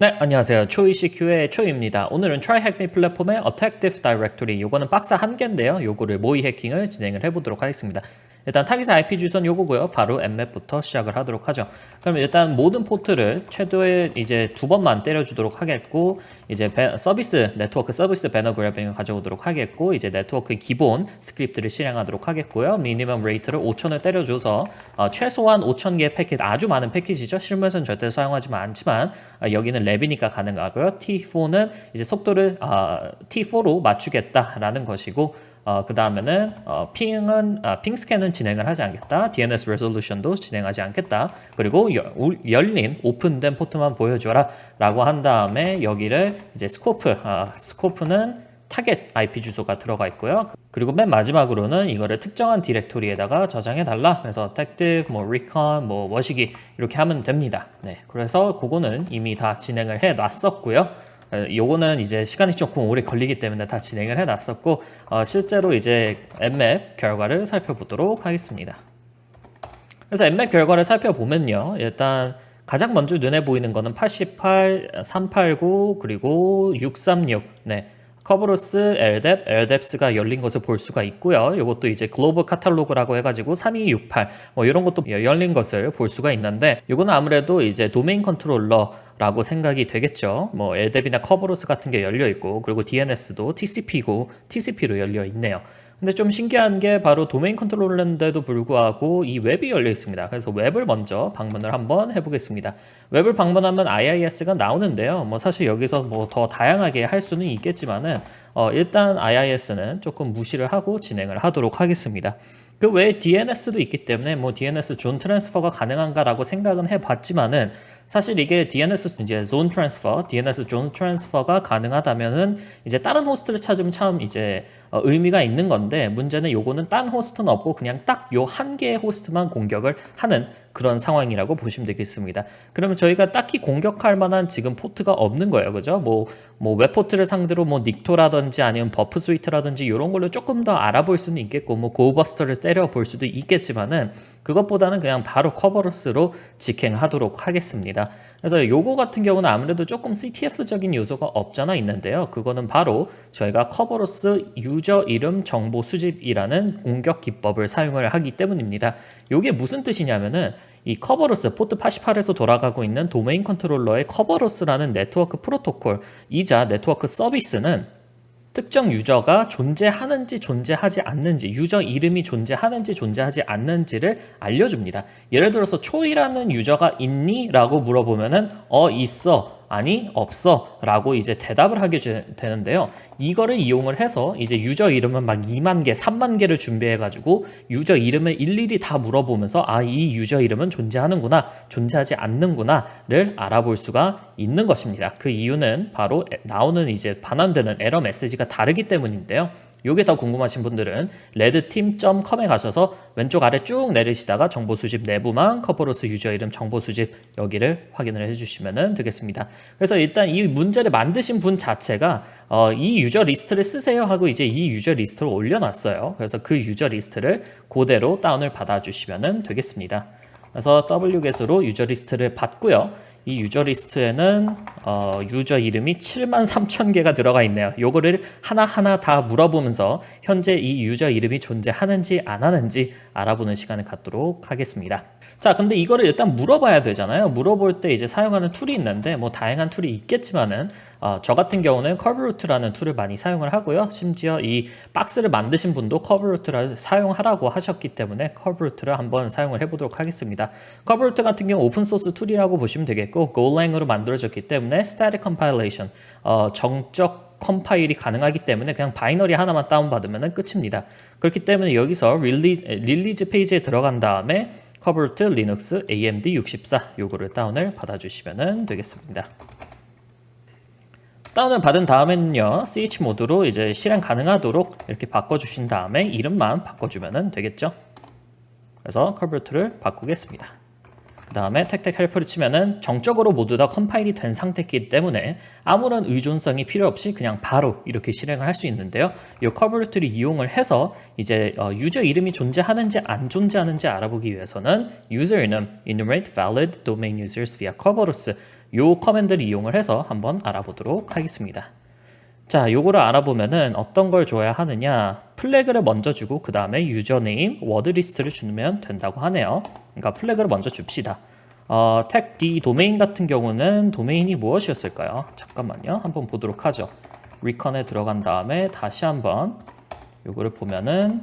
네, 안녕하세요. 초이CQ의 초이입니다. 오늘은 Try Hack Me 플랫폼의 Attack Diff Directory, 요거는 박스 한 개인데요. 요거를 모의 해킹을 진행을 해보도록 하겠습니다. 일단 타깃의 IP 주소는 요거고요. 바로 nmap부터 시작을 하도록 하죠. 그럼 일단 모든 포트를 최대의 이제 2번만 때려주도록 하겠고, 이제 서비스 네트워크 서비스 배너 그래빙을 가져오도록 하겠고, 이제 네트워크 기본 스크립트를 실행하도록 하겠고요. 미니멈 레이트를 5,000을 때려줘서 최소한 5,000개의 패킷, 아주 많은 패킷이죠. 실무에서는 절대 사용하지 않지만 여기는 랩이니까 가능하고요. T4는 이제 속도를 T4로 맞추겠다라는 것이고, 그 다음에는 핑 스캔은 진행을 하지 않겠다. DNS 레솔루션도 진행하지 않겠다. 그리고 열린 오픈된 포트만 보여줘라 라고 한 다음에 여기를 이제 스코프는 타겟 IP 주소가 들어가 있고요. 그리고 맨 마지막으로는 이거를 특정한 디렉토리에다가 저장해 달라. 그래서 attack, recon, 머시기 이렇게 하면 됩니다. 네, 그래서 그거는 이미 다 진행을 해 놨었고요. 요거는 이제 시간이 조금 오래 걸리기 때문에 다 진행을 해 놨었고, 실제로 이제 nmap 결과를 살펴보도록 하겠습니다. 그래서 nmap 결과를 살펴보면요, 일단 가장 먼저 눈에 보이는 거는 88, 389 그리고 636. 네. 커브로스, LDAPS가 열린 것을 볼 수가 있고요. 이것도 이제 글로벌 카탈로그라고 해가지고 3268 이런 것도 열린 것을 볼 수가 있는데, 이거는 아무래도 이제 도메인 컨트롤러라고 생각이 되겠죠. LDAP이나 커브로스 같은 게 열려 있고, 그리고 DNS도 TCP고 TCP로 열려 있네요. 근데 좀 신기한 게 바로 도메인 컨트롤러인데도 불구하고 이 웹이 열려 있습니다. 그래서 웹을 먼저 방문을 한번 해보겠습니다. 웹을 방문하면 IIS가 나오는데요. 사실 여기서 더 다양하게 할 수는 있겠지만은 일단 IIS는 조금 무시를 하고 진행을 하도록 하겠습니다. 그 외에 DNS도 있기 때문에 DNS 존 트랜스퍼가 가능한가라고 생각은 해봤지만은, 사실 이게 DNS 이제 존 트랜스퍼, DNS 존 트랜스퍼가 가능하다면은 이제 다른 호스트를 찾으면 참 이제 의미가 있는 건데, 문제는 요거는 딴 호스트는 없고 그냥 딱 요 한 개의 호스트만 공격을 하는 그런 상황이라고 보시면 되겠습니다. 그러면 저희가 딱히 공격할 만한 지금 포트가 없는 거예요. 그죠? 웹 포트를 상대로 닉토라든지 아니면 버프 스위트라든지 이런 걸로 조금 더 알아볼 수는 있겠고, 고버스터를 때려볼 수도 있겠지만은, 그것보다는 그냥 바로 커버로스로 직행하도록 하겠습니다. 그래서 요거 같은 경우는 아무래도 조금 CTF적인 요소가 없잖아 있는데요. 그거는 바로 저희가 커버로스 유저 이름 정보 수집이라는 공격 기법을 사용을 하기 때문입니다. 요게 무슨 뜻이냐면은, 이 커버로스 포트 88에서 돌아가고 있는 도메인 컨트롤러의 커버로스라는 네트워크 프로토콜이자 네트워크 서비스는 특정 유저가 존재하는지 존재하지 않는지, 유저 이름이 존재하는지 존재하지 않는지를 알려줍니다. 예를 들어서 초이라는 유저가 있니? 라고 물어보면은 있어, 아니 없어 라고 이제 대답을 하게 되는데요. 이거를 이용을 해서 이제 유저 이름은 막 2만 개, 3만 개를 준비해 가지고 유저 이름을 일일이 다 물어보면서 이 유저 이름은 존재하는구나, 존재하지 않는구나를 알아볼 수가 있는 것입니다. 그 이유는 바로 나오는 이제 반환되는 에러 메시지가 다르기 때문인데요. 요게 더 궁금하신 분들은 redteam.com에 가셔서 왼쪽 아래 쭉 내리시다가 정보 수집 내부망 커버로스 유저 이름 정보 수집 여기를 확인을 해주시면 되겠습니다. 그래서 일단 이 문제를 만드신 분 자체가 이 유저 리스트를 쓰세요 하고 이제 이 유저 리스트를 올려놨어요. 그래서 그 유저 리스트를 그대로 다운을 받아주시면 되겠습니다. 그래서 wget으로 유저 리스트를 받고요. 이 유저 리스트에는 유저 이름이 73,000개가 들어가 있네요. 요거를 하나하나 다 물어보면서 현재 이 유저 이름이 존재하는지 안 하는지 알아보는 시간을 갖도록 하겠습니다. 자, 근데 이거를 일단 물어봐야 되잖아요. 물어볼 때 이제 사용하는 툴이 있는데 다양한 툴이 있겠지만은 저 같은 경우는 커브루트라는 툴을 많이 사용을 하고요. 심지어 이 박스를 만드신 분도 커브루트를 사용하라고 하셨기 때문에 커브루트를 한번 사용을 해보도록 하겠습니다. 커브루트 같은 경우 오픈소스 툴이라고 보시면 되겠고, Golang으로 만들어졌기 때문에 static compilation, 정적 컴파일이 가능하기 때문에 그냥 바이너리 하나만 다운받으면 끝입니다. 그렇기 때문에 여기서 릴리즈 페이지에 들어간 다음에 커브루트 리눅스 AMD 64 요거를 다운을 받아주시면 되겠습니다. 다운을 받은 다음에는요, CH 모드로 이제 실행 가능하도록 이렇게 바꿔주신 다음에 이름만 바꿔주면 되겠죠. 그래서 커브루트를 바꾸겠습니다. 그 다음에 택택 헬프를 치면은 정적으로 모두 다 컴파일이 된 상태이기 때문에 아무런 의존성이 필요 없이 그냥 바로 이렇게 실행을 할 수 있는데요. 이 커브루트를 이용을 해서 이제 유저 이름이 존재하는지 안 존재하는지 알아보기 위해서는 user enum enumerate valid domain users via 커버로스 요 커맨드를 이용을 해서 한번 알아보도록 하겠습니다. 자, 요거를 알아보면은 어떤 걸 줘야 하느냐, 플래그를 먼저 주고 그 다음에 유저네임, 워드리스트를 주면 된다고 하네요. 그러니까 플래그를 먼저 줍시다. tag D 도메인 같은 경우는 도메인이 무엇이었을까요? 잠깐만요. 한번 보도록 하죠. 리컨에 들어간 다음에 다시 한번 요거를 보면은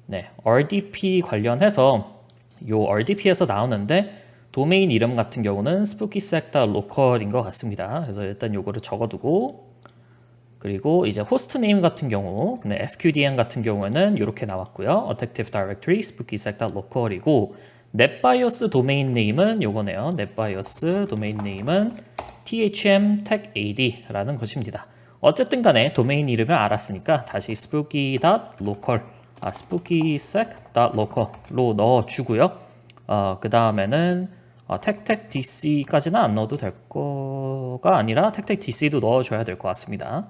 네, RDP 관련해서 요 RDP에서 나오는데 도메인 이름 같은 경우는 SpookySec.local인 것 같습니다. 그래서 일단 요거를 적어두고, 그리고 이제 호스트 네임 같은 경우, 네, FQDN 같은 경우에는 이렇게 나왔고요. Attactive Directory SpookySec.local이고, NetBIOS 도메인 네임은 요거네요. NetBIOS 도메인 네임은 THM Tech AD라는 것입니다. 어쨌든 간에 도메인 이름을 알았으니까 다시 spooky.local, spookysec.local로 넣어주고요. 그 다음에는 tech.dc까지는 안 넣어도 될 거가 아니라 tech.dc도 넣어줘야 될 것 같습니다.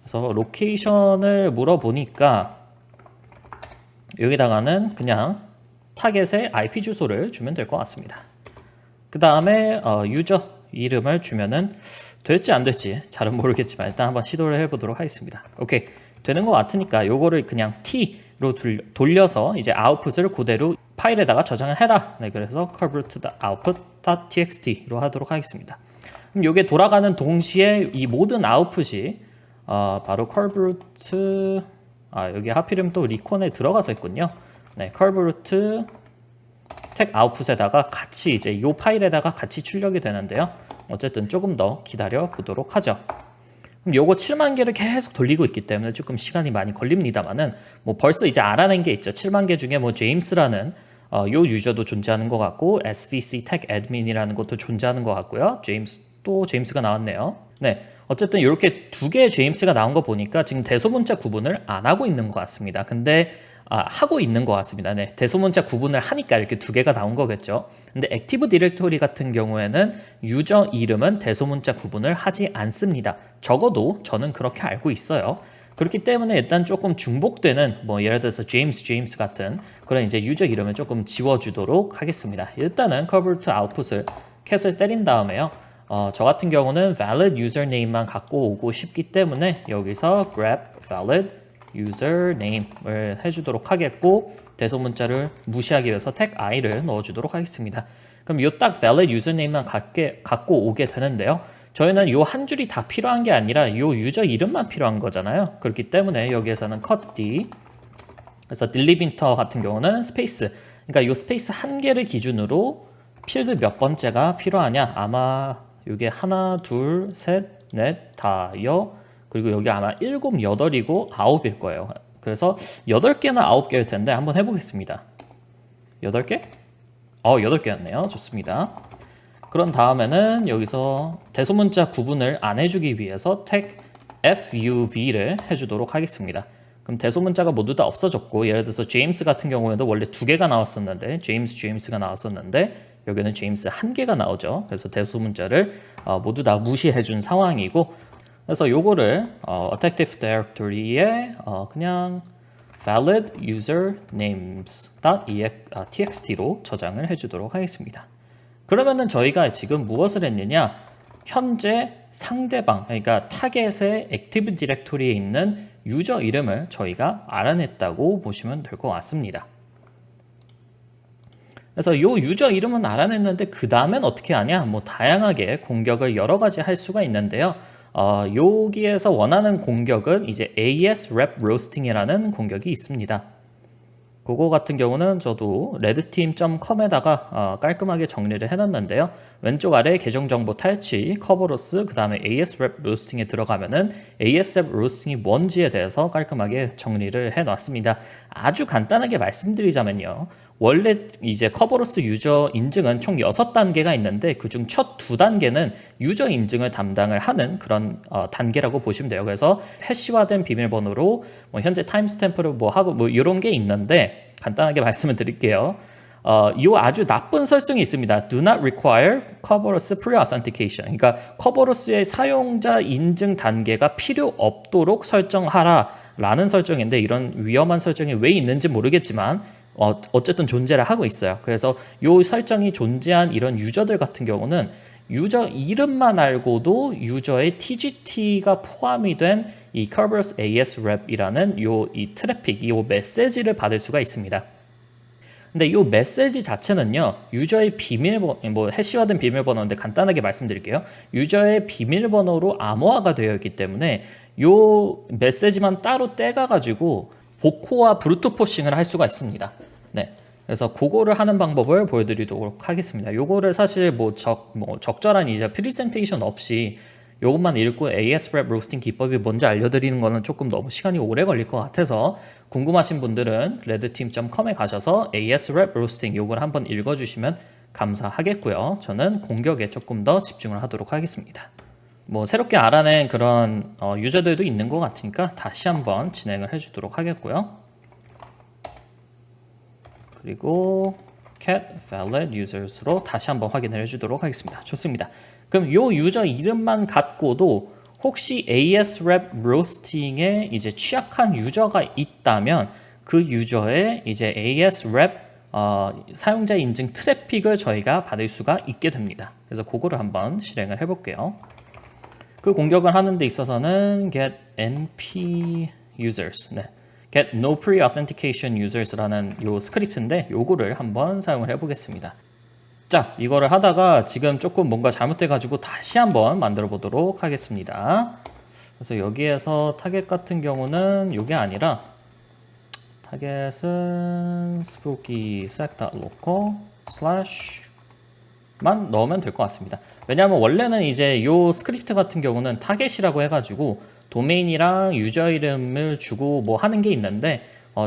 그래서 로케이션을 물어보니까 여기다가는 그냥 타겟의 IP 주소를 주면 될 것 같습니다. 그 다음에 유저 이름을 주면은 될지 안 될지 잘은 모르겠지만 일단 한번 시도를 해보도록 하겠습니다. 오케이, 되는 것 같으니까 요거를 그냥 T로 돌려서 이제 아웃풋을 그대로 파일에다가 저장을 해라. 네, 그래서 curve.output.txt로 하도록 하겠습니다. 그럼 요게 돌아가는 동시에 이 모든 아웃풋이 바로 curve. 여기 하필이면 또 리콘에 들어가서 있군요. 네, curve 텍 아웃풋에다가 같이 이제 이 파일에다가 같이 출력이 되는데요. 어쨌든 조금 더 기다려 보도록 하죠. 그럼 요거 7만 개를 계속 돌리고 있기 때문에 조금 시간이 많이 걸립니다만은 뭐 벌써 이제 알아낸 게 있죠. 7만 개 중에 뭐 제임스라는 요 유저도 존재하는 것 같고 SVC Tech Admin이라는 것도 존재하는 것 같고요. 제임스가 나왔네요. 네, 어쨌든 이렇게 두 개의 제임스가 나온 거 보니까 지금 대소문자 구분을 안 하고 있는 것 같습니다. 근데 하고 있는 것 같습니다. 네, 대소문자 구분을 하니까 이렇게 두 개가 나온 거겠죠. 근데 액티브 디렉토리 같은 경우에는 유저 이름은 대소문자 구분을 하지 않습니다. 적어도 저는 그렇게 알고 있어요. 그렇기 때문에 일단 조금 중복되는 뭐 예를 들어서 제임스 같은 그런 이제 유저 이름을 조금 지워주도록 하겠습니다. 일단은 cover to output을 캣을 때린 다음에요. 저 같은 경우는 valid username만 갖고 오고 싶기 때문에 여기서 grab valid username을 해주도록 하겠고, 대소문자를 무시하기 위해서 tag i를 넣어주도록 하겠습니다. 그럼 이 딱 valid username만 갖고 오게 되는데요. 저희는 이 한 줄이 다 필요한 게 아니라 이 유저 이름만 필요한 거잖아요. 그렇기 때문에 여기에서는 cut d, 그래서 delimiter 같은 경우는 스페이스, 그러니까 이 스페이스 한 개를 기준으로 필드 몇 번째가 필요하냐, 아마 이게 하나, 둘, 셋, 넷, 다여, 그리고 여기 아마 7, 8이고 9일 거예요. 그래서 8개나 9개일 텐데 한번 해보겠습니다. 8개? 8개였네요. 좋습니다. 그런 다음에는 여기서 대소문자 구분을 안 해주기 위해서 tag FUV를 해주도록 하겠습니다. 그럼 대소문자가 모두 다 없어졌고, 예를 들어서 제임스 같은 경우에도 원래 2개가 나왔었는데 제임스가 나왔었는데 여기는 제임스 1개가 나오죠. 그래서 대소문자를 모두 다 무시해준 상황이고, 그래서 요거를 Attactive Directory에 그냥 valid usernames.txt로 저장을 해주도록 하겠습니다. 그러면은 저희가 지금 무엇을 했느냐? 현재 상대방, 그러니까 타겟의 액티브 디렉토리에 있는 유저 이름을 저희가 알아냈다고 보시면 될 것 같습니다. 그래서 이 유저 이름은 알아냈는데 그 다음엔 어떻게 하냐? 뭐 다양하게 공격을 여러 가지 할 수가 있는데요. 여기에서 원하는 공격은 이제 AS Rep Roasting이라는 공격이 있습니다. 그거 같은 경우는 저도 redteam.com에다가 깔끔하게 정리를 해놨는데요. 왼쪽 아래 계정 정보 탈취, 커버로스, 그 다음에 AS Rep Roasting에 들어가면은 AS Rep Roasting이 뭔지에 대해서 깔끔하게 정리를 해놨습니다. 아주 간단하게 말씀드리자면요. 원래 이제 커버로스 유저 인증은 총 6단계가 있는데 그중 첫 2단계는 유저 인증을 담당을 하는 그런 단계라고 보시면 돼요. 그래서 해시화된 비밀번호로 뭐 현재 타임스탬프를 뭐 하고 뭐 이런 게 있는데 간단하게 말씀을 드릴게요. 이 아주 나쁜 설정이 있습니다. Do not require Kerberos pre-authentication. 그러니까 커버로스의 사용자 인증 단계가 필요 없도록 설정하라 라는 설정인데, 이런 위험한 설정이 왜 있는지 모르겠지만 어쨌든 존재를 하고 있어요. 그래서 이 설정이 존재한 이런 유저들 같은 경우는 유저 이름만 알고도 유저의 TGT가 포함이 된 이 Kerberos AS Rep이라는 이 트래픽, 이 메시지를 받을 수가 있습니다. 근데 이 메시지 자체는요, 유저의 비밀번호, 뭐 해시화된 비밀번호인데 간단하게 말씀드릴게요. 유저의 비밀번호로 암호화가 되어 있기 때문에 이 메시지만 따로 떼가가지고 복호와 브루트 포싱을 할 수가 있습니다. 네. 그래서 그거를 하는 방법을 보여드리도록 하겠습니다. 요거를 사실 적절한 이제 프리젠테이션 없이 요것만 읽고 ASREP 로스팅 기법이 뭔지 알려드리는 거는 조금 너무 시간이 오래 걸릴 것 같아서 궁금하신 분들은 redteam.com에 가셔서 ASREP 로스팅 요걸 한번 읽어주시면 감사하겠고요. 저는 공격에 조금 더 집중을 하도록 하겠습니다. 뭐 새롭게 알아낸 그런 유저들도 있는 것 같으니까 다시 한번 진행을 해주도록 하겠고요. 그리고 cat valid users로 다시 한번 확인을 해주도록 하겠습니다. 좋습니다. 그럼 요 유저 이름만 갖고도 혹시 ASREP 로스팅에 이제 취약한 유저가 있다면 그 유저의 이제 ASREP 사용자 인증 트래픽을 저희가 받을 수가 있게 됩니다. 그래서 그거를 한번 실행을 해볼게요. 그 공격을 하는 데 있어서는 get np users, 네. get no pre-authentication users라는 요 스크립트인데 요거를 한번 사용을 해보겠습니다. 자, 이거를 하다가 지금 조금 뭔가 잘못돼가지고 다시 한번 만들어 보도록 하겠습니다. 그래서 여기에서 타겟 같은 경우는 이게 아니라 타겟은 spooky sec.local /만 넣으면 될 것 같습니다. 왜냐하면 원래는 이제 요 스크립트 같은 경우는 타겟이라고 해가지고 도메인이랑 유저 이름을 주고 뭐 하는 게 있는데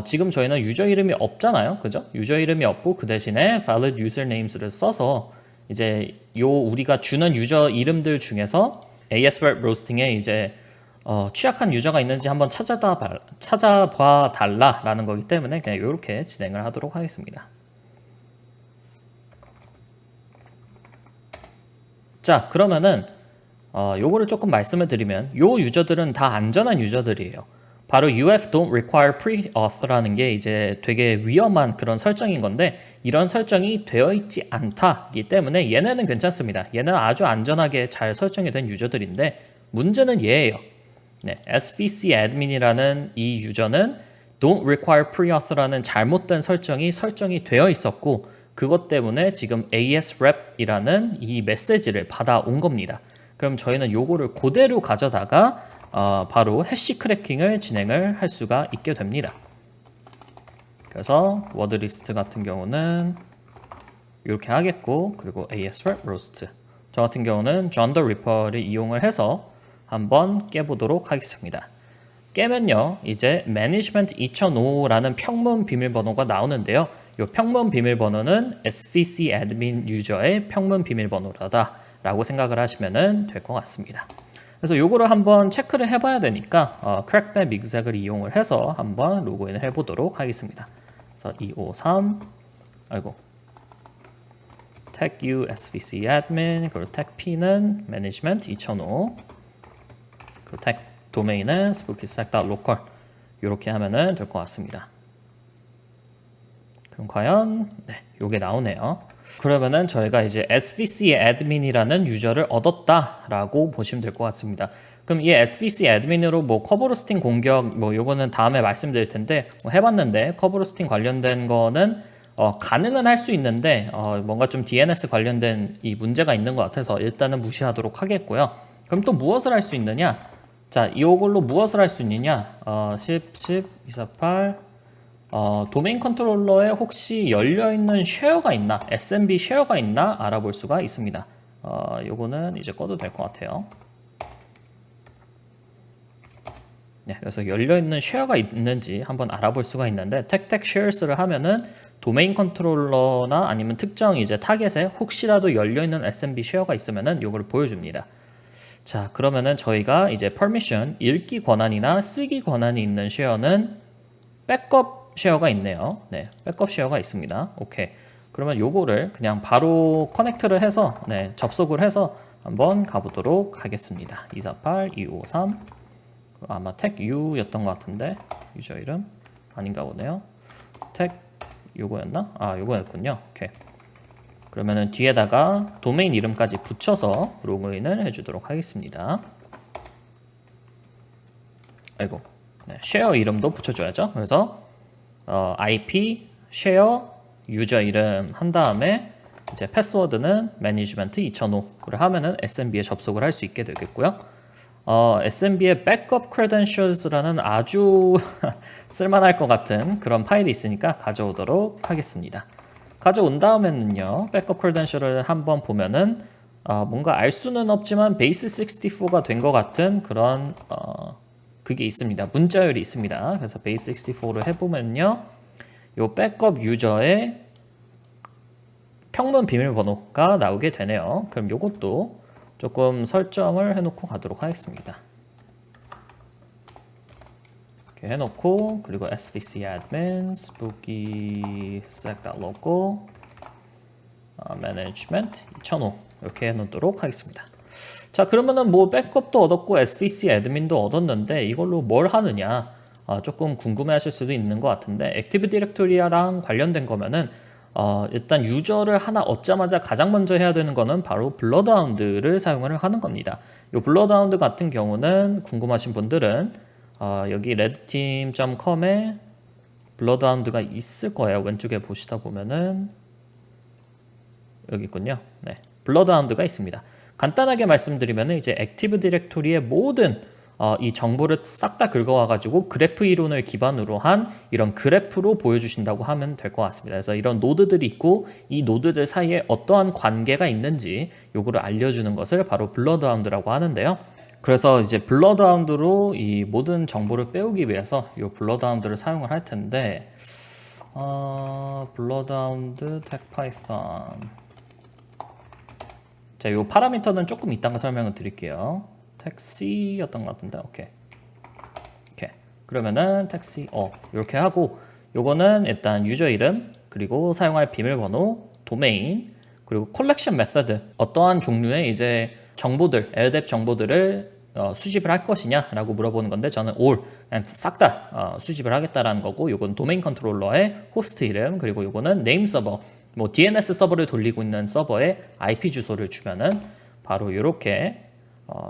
지금 저희는 유저 이름이 없잖아요. 그죠? 유저 이름이 없고 그 대신에 valid usernames를 써서 이제 요 우리가 주는 유저 이름들 중에서 ASREP 로스팅에 이제 취약한 유저가 있는지 한번 찾아봐 달라라는 거기 때문에 그냥 이렇게 진행을 하도록 하겠습니다. 자, 그러면은 요거를 조금 말씀을 드리면 요 유저들은 다 안전한 유저들이에요. 바로 UF don't require pre-auth라는 게 이제 되게 위험한 그런 설정인 건데 이런 설정이 되어 있지 않다기 때문에 얘네는 괜찮습니다. 얘는 아주 안전하게 잘 설정이 된 유저들인데 문제는 얘예요. 네, SVC admin이라는 이 유저는 don't require pre-auth라는 잘못된 설정이 되어 있었고 그것 때문에 지금 ASREP이라는 이 메시지를 받아온 겁니다. 그럼 저희는 요거를 그대로 가져다가 바로 해시 크래킹을 진행을 할 수가 있게 됩니다. 그래서 워드 리스트 같은 경우는 이렇게 하겠고 그리고 ASREP roast 저 같은 경우는 John the Ripper를 이용을 해서 한번 깨보도록 하겠습니다. 깨면요 이제 management 2005라는 평문 비밀번호가 나오는데요. 이 평문 비밀번호는 SVC admin 유저의 평문 비밀번호다 라고 생각을 하시면 될 것 같습니다. 그래서 요거를 한번 체크를 해봐야 되니까 crackback exec을 이용을 해서 한번 로그인을 해보도록 하겠습니다. 그래서 253 tech u svc admin 그리고 tech p는 management 2005 그리고 tech 도메인은 spookystack.local 이렇게 하면은 될 것 같습니다. 그럼 과연 요게 나오네요. 그러면은 저희가 이제 SVC admin이라는 유저를 얻었다라고 보시면 될 것 같습니다. 그럼 이 SVC admin으로 뭐 커브로스팅 공격 뭐 요거는 다음에 말씀드릴 텐데 뭐 해봤는데 커브로스팅 관련된 거는 가능은 할 수 있는데 뭔가 좀 DNS 관련된 이 문제가 있는 것 같아서 일단은 무시하도록 하겠고요. 그럼 또 무엇을 할 수 있느냐? 자, 이걸로 무엇을 할 수 있느냐? 248 도메인 컨트롤러에 혹시 열려있는 쉐어가 있나, SMB 쉐어가 있나 알아볼 수가 있습니다. 요거는 이제 꺼도 될 것 같아요. 네, 그래서 열려있는 쉐어가 있는지 한번 알아볼 수가 있는데, 텍텍 쉐어스를 하면은 도메인 컨트롤러나 아니면 특정 이제 타겟에 혹시라도 열려있는 SMB 쉐어가 있으면은 요걸 보여줍니다. 자, 그러면은 저희가 이제 permission, 읽기 권한이나 쓰기 권한이 있는 쉐어는 백업 쉐어가 있네요. 네, 백업 쉐어가 있습니다. 오케이. 그러면 요거를 그냥 바로 커넥트를 해서 접속을 해서 한번 가보도록 하겠습니다. 248, 253 아마 tech u였던 것 같은데 유저 이름 아닌가 보네요. tech 요거였나? 아, 요거였군요. 오케이. 그러면은 뒤에다가 도메인 이름까지 붙여서 로그인을 해주도록 하겠습니다. 아이고, 네, 쉐어 이름도 붙여줘야죠. 그래서 IP, 쉐어, 유저 이름 한 다음에 이제 패스워드는 매니지먼트 2005를 하면은 SMB에 접속을 할 수 있게 되겠고요. SMB의 백업 credentials라는 아주 쓸만할 것 같은 그런 파일이 있으니까 가져오도록 하겠습니다. 가져온 다음에는요, 백업 credential을 한번 보면은 뭔가 알 수는 없지만 베이스 64가 된 것 같은 그런 그게 있습니다. 문자열이 있습니다. 그래서 베이스 64를 해보면요, 요 백업 유저의 평문 비밀번호가 나오게 되네요. 그럼 요것도 조금 설정을 해놓고 가도록 하겠습니다. 이렇게 해놓고, 그리고 svc admin spooky stack.local management 2005 이렇게 해놓도록 하겠습니다. 자, 그러면은 뭐 백업도 얻었고 svc admin도 얻었는데 이걸로 뭘 하느냐 조금 궁금해하실 수도 있는 것 같은데, 액티브 디렉토리랑 관련된 거면은 일단 유저를 하나 얻자마자 가장 먼저 해야 되는 거는 바로 블러드하운드를 사용을 하는 겁니다. 이 블러드하운드 같은 경우는 궁금하신 분들은 여기 redteam.com에 블러드하운드가 있을 거예요. 왼쪽에 보시다 보면은 여기 있군요. 네, 블러드하운드가 있습니다. 간단하게 말씀드리면 이제 액티브 디렉토리의 모든 이 정보를 싹 다 긁어와가지고 그래프 이론을 기반으로 한 이런 그래프로 보여주신다고 하면 될 것 같습니다. 그래서 이런 노드들이 있고 이 노드들 사이에 어떠한 관계가 있는지 요거를 알려주는 것을 바로 블러드하운드라고 하는데요. 그래서 이제 블러드하운드로 이 모든 정보를 빼오기 위해서 이 블러드하운드를 사용을 할 텐데, 블러드하운드 tag python. 자, 이 파라미터는 조금 이따가 설명을 드릴게요. 택시였던 것 같은데, 오케이. 그러면은 택시, 이렇게 하고, 요거는 일단 유저 이름, 그리고 사용할 비밀번호, 도메인, 그리고 콜렉션 메서드, 어떠한 종류의 이제 정보들, LDAP 정보들을 수집을 할 것이냐라고 물어보는 건데, 저는 all, 그냥 싹 다 수집을 하겠다라는 거고, 요건 도메인 컨트롤러의 호스트 이름, 그리고 요거는 네임 서버, 뭐 DNS 서버를 돌리고 있는 서버의 IP 주소를 주면은 바로 이렇게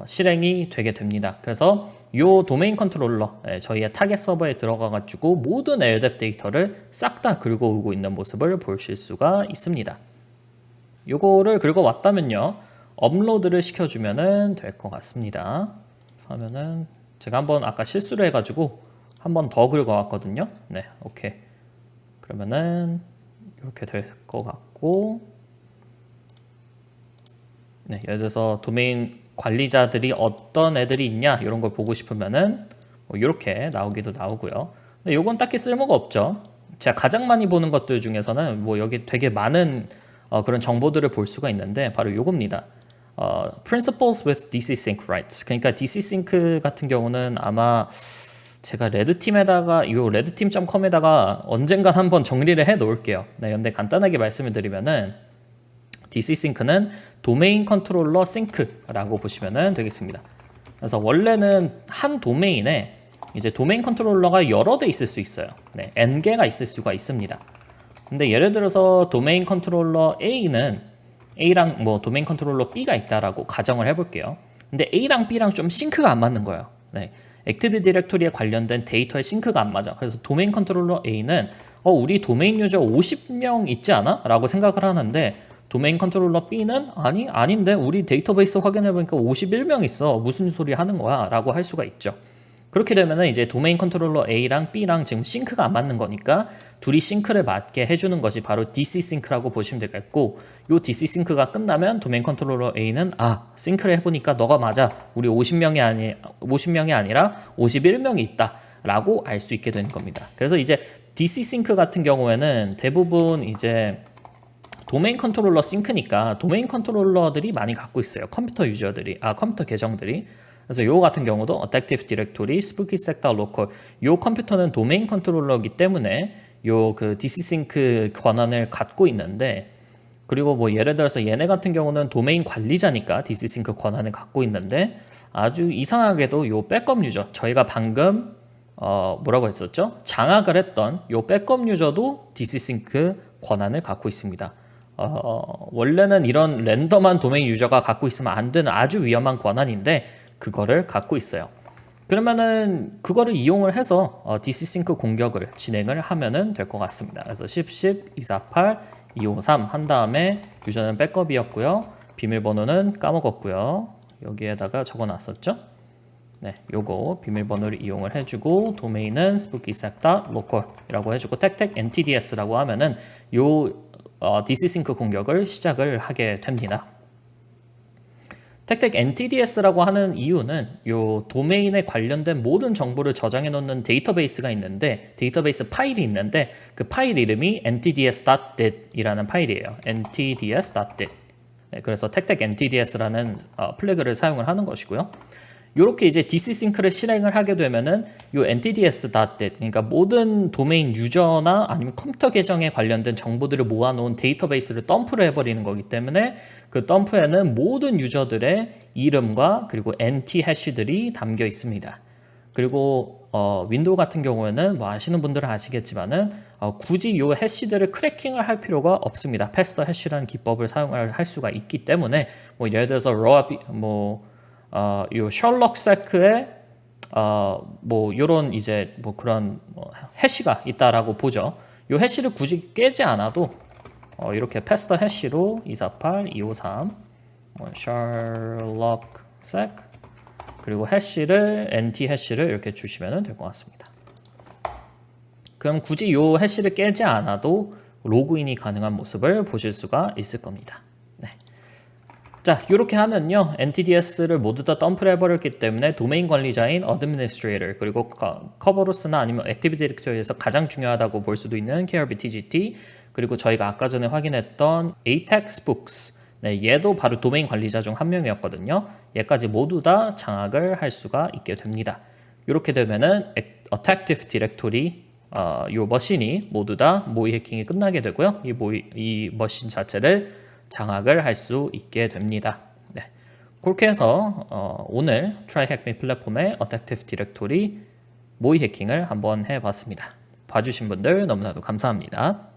실행이 되게 됩니다. 그래서 요 도메인 컨트롤러, 저희의 타겟 서버에 들어가 가지고 모든 LDAP 데이터를 싹 다 긁어오고 있는 모습을 보실 수가 있습니다. 요거를 긁어왔다면요, 업로드를 시켜주면은 될 것 같습니다. 하면은 제가 한번 아까 실수를 해가지고 한번 더 긁어왔거든요. 네, 오케이. 그러면은 이렇게 될 것 같고, 네, 예를 들어서 도메인 관리자들이 어떤 애들이 있냐 이런 걸 보고 싶으면은 뭐 이렇게 나오기도 나오고요. 근데 요건 딱히 쓸모가 없죠. 제가 가장 많이 보는 것들 중에서는 뭐 여기 되게 많은 그런 정보들을 볼 수가 있는데 바로 요겁니다. Principles with DC Sync Rights. 그러니까 DC Sync 같은 경우는 아마 제가 레드팀에다가 이 redteam.com에다가 언젠간 한번 정리를 해 놓을게요. 네, 근데 간단하게 말씀을 드리면은 DC Sync는 도메인 컨트롤러 싱크라고 보시면 되겠습니다. 그래서 원래는 한 도메인에 이제 도메인 컨트롤러가 여러 대 있을 수 있어요. 네, n개가 있을 수가 있습니다. 근데 예를 들어서 도메인 컨트롤러 A는 A랑 뭐 도메인 컨트롤러 B가 있다라고 가정을 해볼게요. 근데 A랑 B랑 좀 싱크가 안 맞는 거예요. 네, 액티브 디렉토리에 관련된 데이터의 싱크가 안 맞아. 그래서 도메인 컨트롤러 A는 우리 도메인 유저 50명 있지 않아? 라고 생각을 하는데, 도메인 컨트롤러 B는 아닌데 우리 데이터베이스 확인해보니까 51명 있어. 무슨 소리 하는 거야? 라고 할 수가 있죠. 그렇게 되면은 이제 도메인 컨트롤러 A랑 B랑 지금 싱크가 안 맞는 거니까 둘이 싱크를 맞게 해주는 것이 바로 DC 싱크라고 보시면 되겠고, 요 DC 싱크가 끝나면 도메인 컨트롤러 A는 싱크를 해보니까 너가 맞아. 우리 50명이 아니라 51명이 있다. 라고 알 수 있게 되는 겁니다. 그래서 이제 DC 싱크 같은 경우에는 대부분 이제 도메인 컨트롤러 싱크니까 도메인 컨트롤러들이 많이 갖고 있어요. 컴퓨터 유저들이, 컴퓨터 계정들이. 그래서 요 같은 경우도 Adaptive Directory, Spooky Stack.local, 요 컴퓨터는 도메인 컨트롤러이기 때문에 요 그 DC 싱크 권한을 갖고 있는데, 그리고 뭐 예를 들어서 얘네 같은 경우는 도메인 관리자니까 DC 싱크 권한을 갖고 있는데, 아주 이상하게도 요 백업 유저, 저희가 방금 뭐라고 했었죠? 장악을 했던 요 백업 유저도 DC 싱크 권한을 갖고 있습니다. 원래는 이런 랜덤한 도메인 유저가 갖고 있으면 안 되는 아주 위험한 권한인데 그거를 갖고 있어요. 그러면은 그거를 이용을 해서 DCSync 공격을 진행을 하면은 될 것 같습니다. 그래서 10, 248, 253 한 다음에 유저는 백업이었고요. 비밀번호는 까먹었고요. 여기에다가 적어놨었죠. 네, 요거 비밀번호를 이용을 해주고 도메인은 spookysec.local이라고 해주고 tech ntds라고 하면은 요 DCSync 공격을 시작을 하게 됩니다. tech ntds라고 하는 이유는 요 도메인에 관련된 모든 정보를 저장해 놓는 데이터베이스가 있는데 데이터베이스 파일이 있는데 그 파일 이름이 ntds.dit 이라는 파일이에요. ntds.dit. 네, 그래서 tech ntds라는 플래그를 사용을 하는 것이고요. 이렇게 이제 DCSync를 실행을 하게 되면은 요 ntds.dit 그러니까 모든 도메인 유저나 아니면 컴퓨터 계정에 관련된 정보들을 모아놓은 데이터베이스를 덤프를 해버리는 거기 때문에 그 덤프에는 모든 유저들의 이름과 그리고 NT 해시들이 담겨 있습니다. 그리고 윈도우 같은 경우에는 뭐 아시는 분들은 아시겠지만은 굳이 요 해시들을 크래킹을 할 필요가 없습니다. 패스더 해시라는 기법을 사용을 할 수가 있기 때문에 뭐 예를 들어서 요 셜록 세크에 뭐 요런 이제 뭐 그런 해시가 있다라고 보죠. 요 해시를 굳이 깨지 않아도 이렇게 패스더 해시로 248, 253 셜록 세크 그리고 해시를 NT 해시를 이렇게 주시면 될 것 같습니다. 그럼 굳이 요 해시를 깨지 않아도 로그인이 가능한 모습을 보실 수가 있을 겁니다. 네. 자, 이렇게 하면요. NTDS를 모두 다 덤프를 해버렸기 때문에 도메인 관리자인 Administrator 그리고 커버로스나 아니면 액티비티 디렉토리에서 가장 중요하다고 볼 수도 있는 KRBTGT 그리고 저희가 아까 전에 확인했던 ATAC Spooks 네, 얘도 바로 도메인 관리자 중 한 명이었거든요. 얘까지 모두 다 장악을 할 수가 있게 됩니다. 이렇게 되면은 Attactive Directory 요 머신이 모두 다 모의 해킹이 끝나게 되고요. 이 머신 자체를 장악을 할 수 있게 됩니다. 네. 그렇게 해서 오늘 TryHackMe 플랫폼의 Attactive Directory 모의 해킹을 한번 해봤습니다. 봐주신 분들 너무나도 감사합니다.